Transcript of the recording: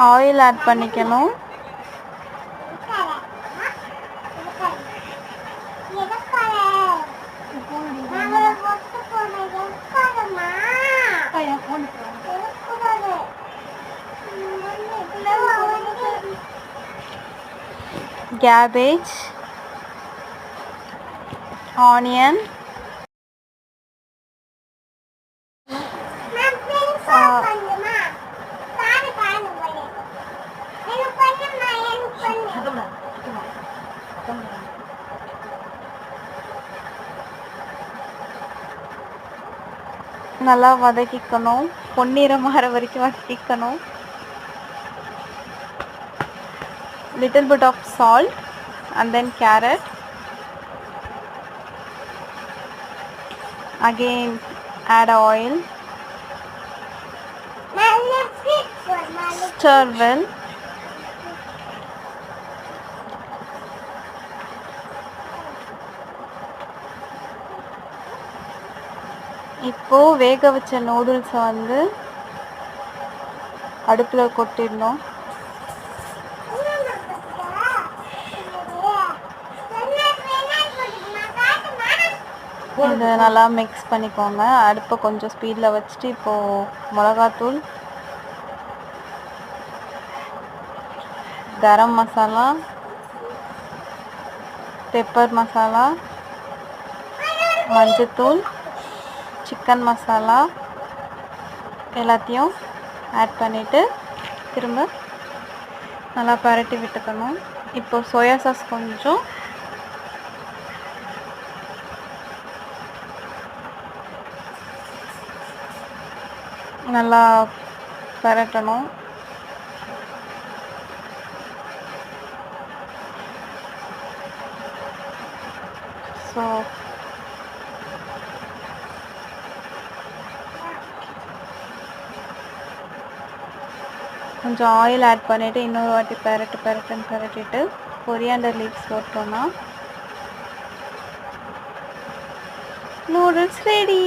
Oil add பண்ணிக்கணும். Cabbage, onion, நல்லா வதக்கிக்கணும். பொன்னிறம் மாற வரைக்கும் வதக்கிக்கணும். Little bit of salt and then carrot. Again add oil. Stir well. இப்போ வேக வச்ச நூடுல்ஸை வந்து அடுப்பில் கொட்டிடணும். இதை நல்லா மிக்ஸ் பண்ணிக்கோங்க. அடுப்பை கொஞ்சம் ஸ்பீடில் வச்சுட்டு இப்போது மிளகாத்தூள், கரம் மசாலா, பெப்பர் மசாலா, மஞ்சத்தூள், சிக்கன் மசாலா எல்லாத்தையும் ஆட் பண்ணிவிட்டு திரும்ப நல்லா பரட்டி விட்டுக்கணும். இப்போ சோயா சாஸ் கொஞ்சம், நல்லா பரட்டணும். ஸோ கொஞ்சம் ஆயில் ஆட் பண்ணிவிட்டு இன்னொரு வாட்டி பரட்டிட்டு கொரியாண்டர் லீவ்ஸ் போட்டோன்னா நூடுல்ஸ் ரெடி.